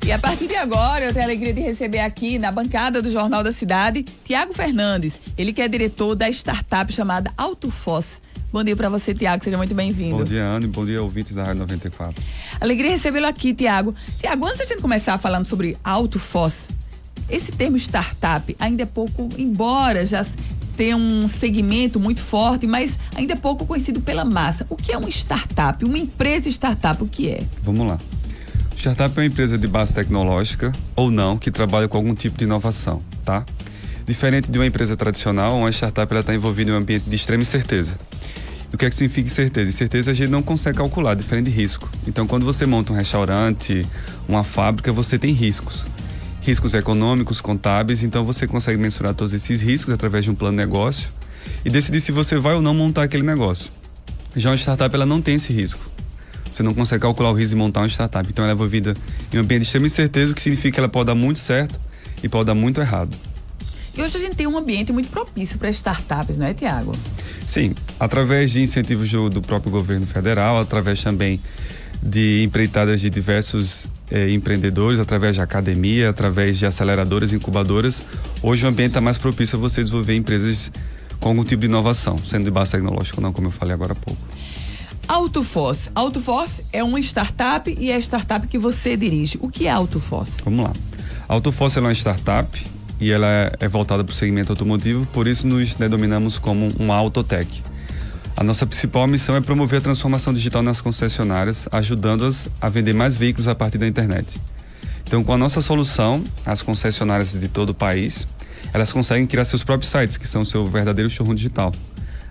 E a partir de agora, eu tenho a alegria de receber aqui na bancada do Jornal da Cidade, Tiago Fernandes. Ele que é diretor da startup chamada Autofoss. Bom dia para você, Tiago, seja muito bem-vindo. Bom dia, Ana, e bom dia, ouvintes da Rádio 94. Alegria recebê-lo aqui, Tiago. Tiago, antes de a gente começar falando sobre Autofoss, esse termo startup ainda é pouco, embora já tenha um segmento muito forte, mas ainda é pouco conhecido pela massa. O que é uma startup? Uma empresa startup, o que é? Vamos lá. Startup é uma empresa de base tecnológica ou não, que trabalha com algum tipo de inovação, tá? Diferente de uma empresa tradicional, uma startup está envolvida em um ambiente de extrema incerteza. O que é que significa incerteza? Incerteza a gente não consegue calcular, diferente de risco. Então, quando você monta um restaurante, uma fábrica, você tem riscos. Riscos econômicos, contábeis, então você consegue mensurar todos esses riscos através de um plano de negócio e decidir se você vai ou não montar aquele negócio. Já uma startup, ela não tem esse risco. Você não consegue calcular o risco de montar uma startup. Então ela é envolvida em um ambiente de extrema incerteza, o que significa que ela pode dar muito certo e pode dar muito errado. E hoje a gente tem um ambiente muito propício para startups, não é, Tiago? Sim, através de incentivos do próprio governo federal, através também de empreitadas de diversos empreendedores, através de academia, através de aceleradoras, incubadoras. Hoje o ambiente está mais propício a você desenvolver empresas com algum tipo de inovação, sendo de base tecnológica ou não, como eu falei agora há pouco. Autofoss. Autofoss é uma startup e é a startup que você dirige. O que é Autofoss? Vamos lá. A Autofoss é uma startup e ela é voltada para o segmento automotivo, por isso nos denominamos como uma autotech. A nossa principal missão é promover a transformação digital nas concessionárias, ajudando-as a vender mais veículos a partir da internet. Então, com a nossa solução, as concessionárias de todo o país, elas conseguem criar seus próprios sites, que são o seu verdadeiro showroom digital.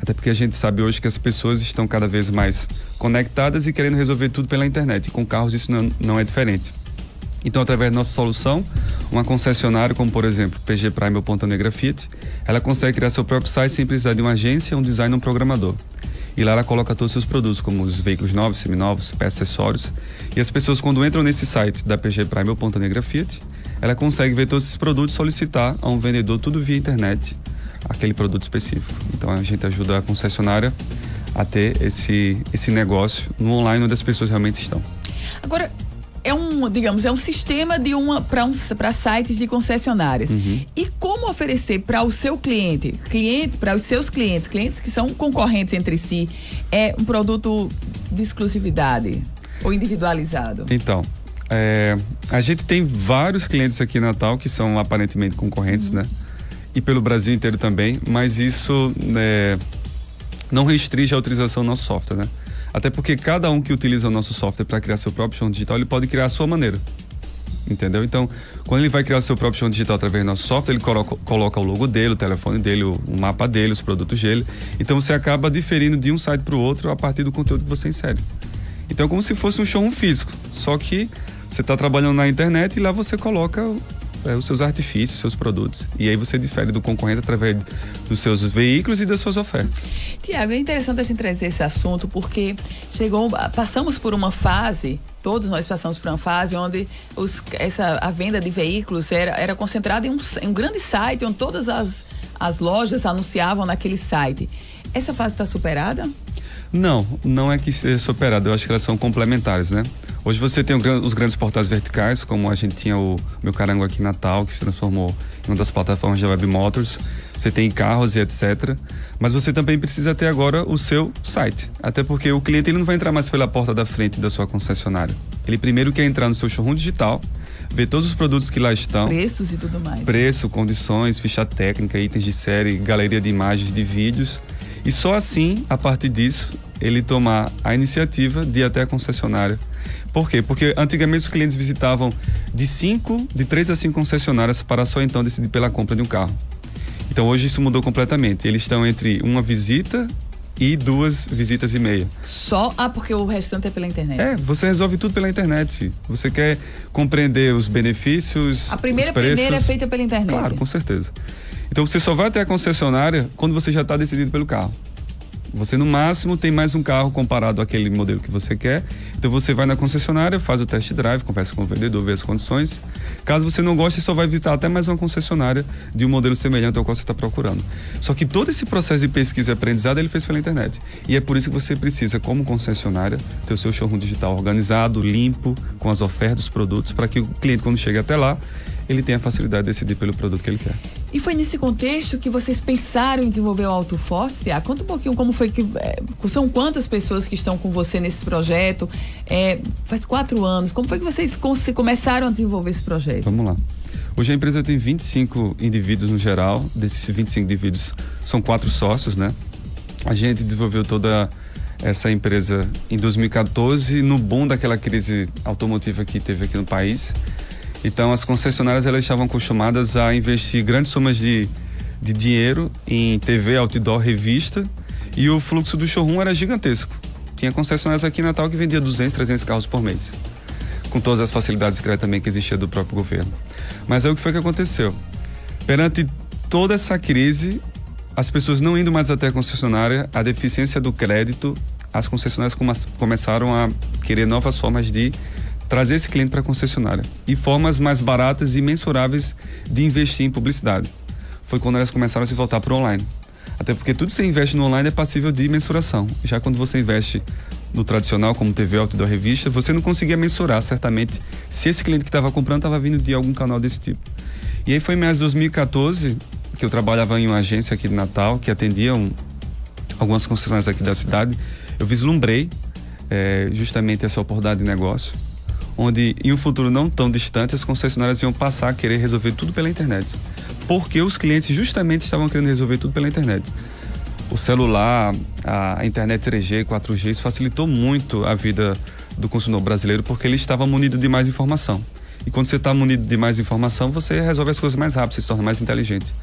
Até porque a gente sabe hoje que as pessoas estão cada vez mais conectadas e querendo resolver tudo pela internet. E com carros isso não é diferente. Então, através da nossa solução, uma concessionária como, por exemplo, PG Prime ou Ponta Negra Fiat, ela consegue criar seu próprio site sem precisar de uma agência, um design ou um programador. E lá ela coloca todos os seus produtos, como os veículos novos, seminovos, peças, acessórios. E as pessoas, quando entram nesse site da PG Prime ou Ponta Negra Fiat, ela consegue ver todos esses produtos e solicitar a um vendedor, tudo via internet, aquele produto específico. Então a gente ajuda a concessionária a ter esse negócio no online onde as pessoas realmente estão. Agora, é um sistema para sites de concessionárias. Uhum. E como oferecer para o seu cliente, para os seus clientes que são concorrentes entre si, um produto de exclusividade ou individualizado? Então, a gente tem vários clientes aqui em Natal que são aparentemente concorrentes, né? E pelo Brasil inteiro também, mas isso não restringe a utilização do nosso software, né? Até porque cada um que utiliza o nosso software para criar seu próprio chão digital, ele pode criar a sua maneira, entendeu? Então, quando ele vai criar seu próprio chão digital através do nosso software, ele coloca o logo dele, o telefone dele, o mapa dele, os produtos dele. Então, você acaba diferindo de um site para o outro a partir do conteúdo que você insere. Então, é como se fosse um showroom físico, só que você está trabalhando na internet e lá você coloca os seus artifícios, seus produtos. E aí você difere do concorrente através dos seus veículos e das suas ofertas. Tiago, é interessante a gente trazer esse assunto porque passamos por uma fase, todos nós passamos por uma fase onde a venda de veículos era concentrada em um grande site, onde todas as lojas anunciavam naquele site. Essa fase está superada? Não é que seja superada, eu acho que elas são complementares, né? Hoje você tem os grandes portais verticais, como a gente tinha o Meu Carango aqui em Natal, que se transformou em uma das plataformas da Web Motors. Você tem carros e etc. Mas você também precisa ter agora o seu site. Até porque o cliente ele não vai entrar mais pela porta da frente da sua concessionária. Ele primeiro quer entrar no seu showroom digital, ver todos os produtos que lá estão. Preços e tudo mais. Preço, condições, ficha técnica, itens de série, galeria de imagens, de vídeos. E só assim, a partir disso, ele tomar a iniciativa de ir até a concessionária. Por quê? Porque antigamente os clientes visitavam de 3 a 5 concessionárias para só então decidir pela compra de um carro. Então hoje isso mudou completamente. Eles estão entre uma visita e 2 visitas e meia. Porque o restante é pela internet? Você resolve tudo pela internet. Você quer compreender os benefícios, a primeira os preços. peneira é feita pela internet? Claro, com certeza. Então você só vai até a concessionária quando você já está decidido pelo carro. Você no máximo tem mais um carro comparado àquele modelo que você quer. Então você vai na concessionária, faz o test drive, conversa com o vendedor, vê as condições. Caso você não goste, você só vai visitar até mais uma concessionária de um modelo semelhante ao qual você está procurando. Só que todo esse processo de pesquisa e aprendizado ele fez pela internet. E é por isso que você precisa, como concessionária, ter o seu showroom digital organizado, limpo, com as ofertas dos produtos, para que o cliente, quando chega até lá, ele tenha a facilidade de decidir pelo produto que ele quer. E foi nesse contexto que vocês pensaram em desenvolver o AutoForce? Conta um pouquinho como foi que... são quantas pessoas que estão com você nesse projeto? Faz 4 anos. Como foi que vocês começaram a desenvolver esse projeto? Vamos lá. Hoje a empresa tem 25 indivíduos no geral. Desses 25 indivíduos, são 4 sócios, né? A gente desenvolveu toda essa empresa em 2014, no boom daquela crise automotiva que teve aqui no país. Então, as concessionárias elas estavam acostumadas a investir grandes somas de dinheiro em TV, outdoor, revista, e o fluxo do showroom era gigantesco. Tinha concessionárias aqui em Natal que vendia 200, 300 carros por mês, com todas as facilidades de crédito também que existia do próprio governo. Mas aí o que foi que aconteceu? Perante toda essa crise, as pessoas não indo mais até a concessionária, a deficiência do crédito, as concessionárias começaram a querer novas formas de trazer esse cliente para a concessionária e formas mais baratas e mensuráveis de investir em publicidade. Foi quando elas começaram a se voltar para o online. Até porque tudo que você investe no online é passível de mensuração. Já quando você investe no tradicional, como TV, outdoor, revista, você não conseguia mensurar certamente se esse cliente que estava comprando estava vindo de algum canal desse tipo. E aí foi em meados de 2014 que eu trabalhava em uma agência aqui de Natal que atendia algumas concessionárias aqui da cidade. Eu vislumbrei justamente essa oportunidade de negócio, onde em um futuro não tão distante as concessionárias iam passar a querer resolver tudo pela internet. Porque os clientes justamente estavam querendo resolver tudo pela internet. O celular, a internet 3G, 4G, isso facilitou muito a vida do consumidor brasileiro porque ele estava munido de mais informação. E quando você está munido de mais informação, você resolve as coisas mais rápido, você se torna mais inteligente.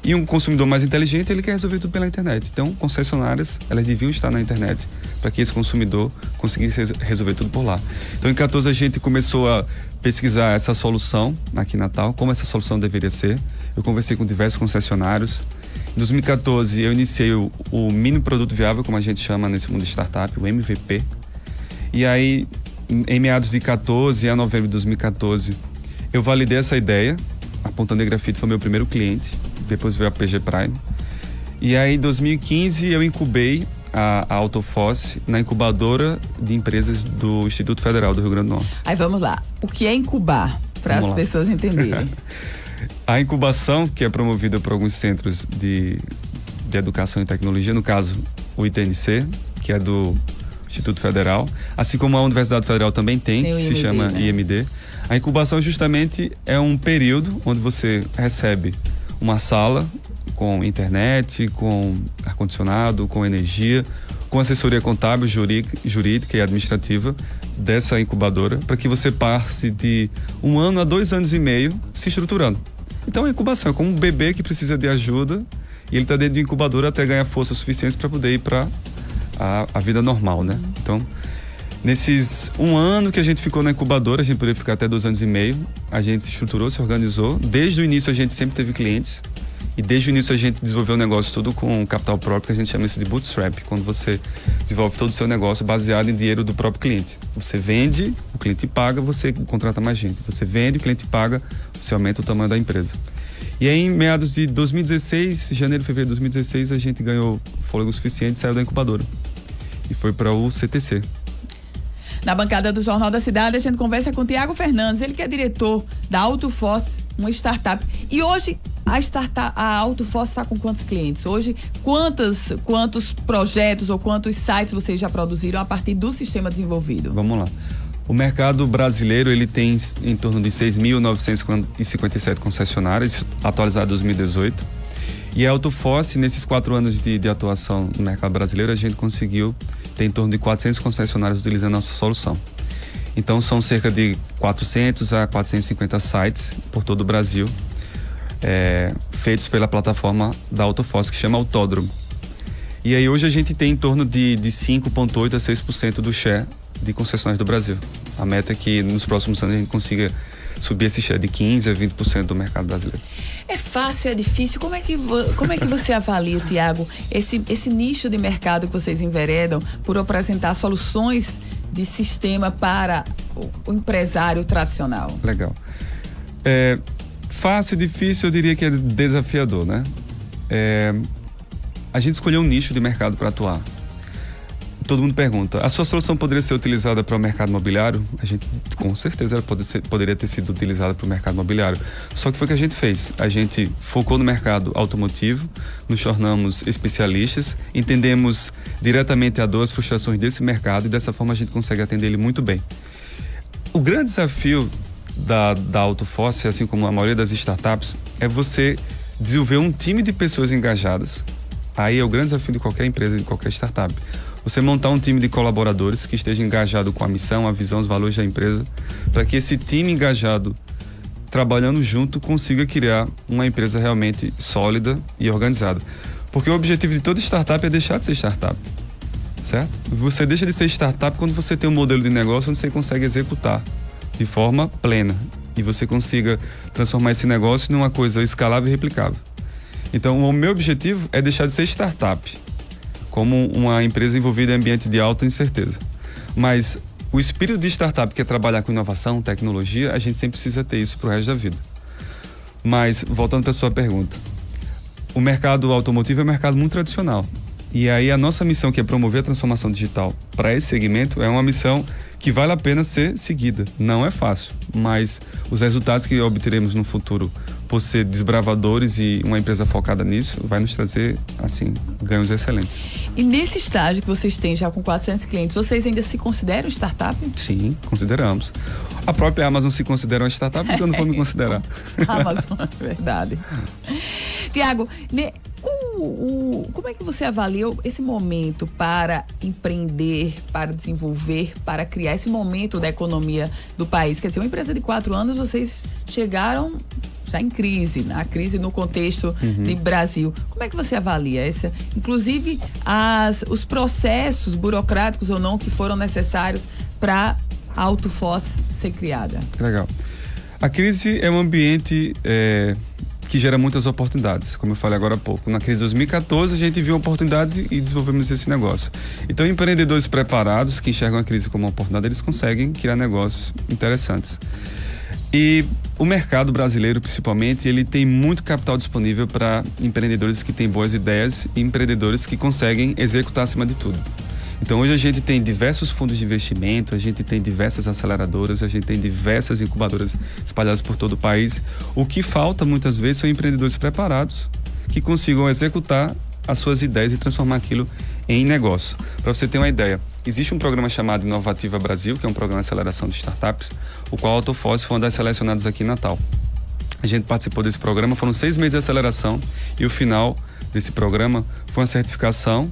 E um consumidor mais inteligente, ele quer resolver tudo pela internet. Então, concessionárias, elas deviam estar na internet para que esse consumidor conseguisse resolver tudo por lá. Então, em 2014, a gente começou a pesquisar essa solução aqui em Natal, como essa solução deveria ser. Eu conversei com diversos concessionários. Em 2014, eu iniciei o mini produto viável, como a gente chama nesse mundo de startup, o MVP. E aí, em meados de 14 a novembro de 2014, eu validei essa ideia. A Ponta Negra Fit foi meu primeiro cliente. Depois veio a PG Prime. E aí, em 2015, eu incubei a AutoForce na incubadora de empresas do Instituto Federal do Rio Grande do Norte. Aí vamos lá. O que é incubar? Para as pessoas entenderem. A incubação, que é promovida por alguns centros de educação e tecnologia, no caso, o ITNC, que é do Instituto Federal, assim como a Universidade Federal também tem que se chama IMD. A incubação justamente é um período onde você recebe uma sala com internet, com ar-condicionado, com energia, com assessoria contábil, jurídica e administrativa dessa incubadora, para que você passe de 1 ano a 2 anos e meio se estruturando. Então a incubação é como um bebê que precisa de ajuda e ele está dentro de incubadora até ganhar força suficiente para poder ir para a vida normal, né? Então, nesses 1 ano que a gente ficou na incubadora, a gente poderia ficar até 2 anos e meio, a gente se estruturou, se organizou. Desde o início a gente sempre teve clientes e desde o início a gente desenvolveu o negócio tudo com capital próprio, que a gente chama isso de bootstrap, quando você desenvolve todo o seu negócio baseado em dinheiro do próprio cliente. Você vende, o cliente paga, você contrata mais gente. Você vende, o cliente paga, você aumenta o tamanho da empresa. E aí, em meados de 2016, janeiro, fevereiro de 2016, a gente ganhou fôlego suficiente e saiu da incubadora. E foi para o CTC. Na bancada do Jornal da Cidade, a gente conversa com o Tiago Fernandes, ele que é diretor da AutoForce, uma startup. E hoje, a AutoForce está com quantos clientes? Hoje, quantos projetos ou quantos sites vocês já produziram a partir do sistema desenvolvido? Vamos lá. O mercado brasileiro, ele tem em torno de 6.957 concessionárias, atualizado em 2018. E a AutoForce, nesses 4 anos de atuação no mercado brasileiro, a gente conseguiu ter em torno de 400 concessionários utilizando a nossa solução. Então, são cerca de 400 a 450 sites por todo o Brasil, feitos pela plataforma da AutoForce, que chama Autódromo. E aí, hoje a gente tem em torno de 5,8% a 6% do share de concessionárias do Brasil. A meta é que nos próximos anos a gente consiga subir esse share de 15% a 20% do mercado brasileiro. É fácil, é difícil? Como é que você avalia, Tiago, esse nicho de mercado que vocês enveredam por apresentar soluções de sistema para o empresário tradicional? Legal. Fácil, difícil, eu diria que é desafiador, né? A gente escolheu um nicho de mercado para atuar. Todo mundo pergunta, a sua solução poderia ser utilizada para o mercado imobiliário? A gente, com certeza, ela poderia ter sido utilizada para o mercado imobiliário. Só que foi o que a gente fez. A gente focou no mercado automotivo, nos tornamos especialistas, entendemos diretamente a dor, as frustrações desse mercado e dessa forma a gente consegue atender ele muito bem. O grande desafio da Autoforce, assim como a maioria das startups, é você desenvolver um time de pessoas engajadas. Aí é o grande desafio de qualquer empresa, de qualquer startup. Você montar um time de colaboradores que esteja engajado com a missão, a visão, os valores da empresa, para que esse time engajado, trabalhando junto, consiga criar uma empresa realmente sólida e organizada. Porque o objetivo de toda startup é deixar de ser startup, certo? Você deixa de ser startup quando você tem um modelo de negócio onde você consegue executar de forma plena e você consiga transformar esse negócio numa coisa escalável e replicável. Então, o meu objetivo é deixar de ser startup, como uma empresa envolvida em ambiente de alta incerteza. Mas o espírito de startup, que é trabalhar com inovação, tecnologia, a gente sempre precisa ter isso para o resto da vida. Mas, voltando para a sua pergunta, o mercado automotivo é um mercado muito tradicional. E aí a nossa missão, que é promover a transformação digital para esse segmento, é uma missão que vale a pena ser seguida. Não é fácil, mas os resultados que obteremos no futuro, por ser desbravadores e uma empresa focada nisso, vai nos trazer, assim, ganhos excelentes. E nesse estágio que vocês têm já com 400 clientes, vocês ainda se consideram startup? Sim, consideramos. A própria Amazon se considera uma startup, porque eu não vou me considerar. Amazon, verdade. Tiago, como é que você avaliou esse momento para empreender, para desenvolver, para criar esse momento da economia do país? Quer dizer, uma empresa de 4 anos, vocês chegaram já em crise, na crise no contexto de Brasil. Como é que você avalia essa, inclusive os processos burocráticos ou não que foram necessários para a Autoforce ser criada? Legal. A crise é um ambiente que gera muitas oportunidades, como eu falei agora há pouco. Na crise de 2014, a gente viu uma oportunidade e desenvolvemos esse negócio. Então, empreendedores preparados, que enxergam a crise como uma oportunidade, eles conseguem criar negócios interessantes. E o mercado brasileiro, principalmente, ele tem muito capital disponível para empreendedores que têm boas ideias e empreendedores que conseguem executar acima de tudo. Então, hoje a gente tem diversos fundos de investimento, a gente tem diversas aceleradoras, a gente tem diversas incubadoras espalhadas por todo o país. O que falta, muitas vezes, são empreendedores preparados que consigam executar as suas ideias e transformar aquilo em negócio. Para você ter uma ideia, existe um programa chamado Inovativa Brasil, que é um programa de aceleração de startups, o qual a Autoforce foi uma das selecionadas aqui em Natal. A gente participou desse programa, foram 6 meses de aceleração e o final desse programa foi uma certificação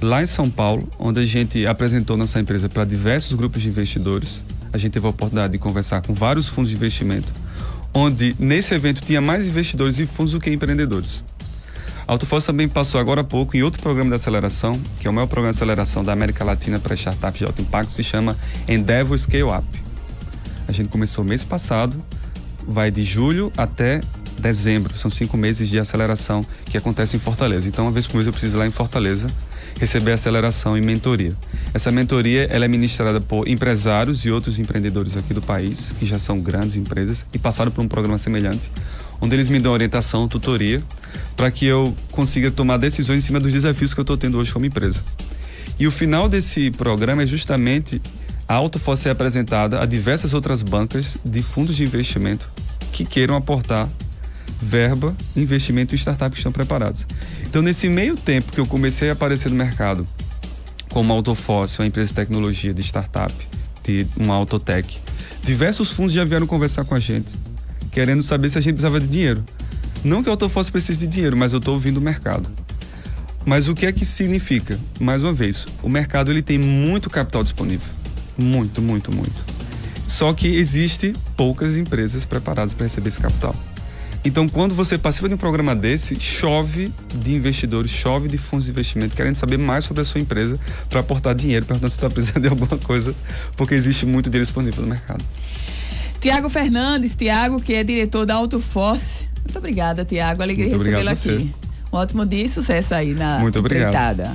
lá em São Paulo, onde a gente apresentou nossa empresa para diversos grupos de investidores. A gente teve a oportunidade de conversar com vários fundos de investimento, onde nesse evento tinha mais investidores e fundos do que empreendedores. A Autoforce também passou agora há pouco em outro programa de aceleração, que é o maior programa de aceleração da América Latina para startups de alto impacto, se chama Endeavor Scale Up. A gente começou mês passado, vai de julho até dezembro, são 5 meses de aceleração que acontece em Fortaleza. Então, uma vez por mês eu preciso ir lá em Fortaleza receber aceleração e mentoria. Essa mentoria ela é ministrada por empresários e outros empreendedores aqui do país, que já são grandes empresas e passaram por um programa semelhante, onde eles me dão orientação, tutoria, para que eu consiga tomar decisões em cima dos desafios que eu estou tendo hoje como empresa. E o final desse programa é justamente a Autoforce ser apresentada a diversas outras bancas de fundos de investimento que queiram aportar verba, investimento em startups que estão preparados. Então, nesse meio tempo que eu comecei a aparecer no mercado como a Autoforce, uma empresa de tecnologia, de startup, de uma autotech, diversos fundos já vieram conversar com a gente, querendo saber se a gente precisava de dinheiro. Não que a Autoforce precise de dinheiro, mas eu estou ouvindo o mercado. Mas o que é que significa? Mais uma vez, o mercado ele tem muito capital disponível. Muito, muito, muito. Só que existe poucas empresas preparadas para receber esse capital. Então, quando você participa de um programa desse, chove de investidores, chove de fundos de investimento querendo saber mais sobre a sua empresa para aportar dinheiro, perguntando se está precisando de alguma coisa, porque existe muito dinheiro disponível no mercado. Tiago Fernandes, Tiago, que é diretor da Autoforce. Muito obrigada, Tiago. Alegria recebê-lo aqui. Um ótimo dia e sucesso aí na empreitada.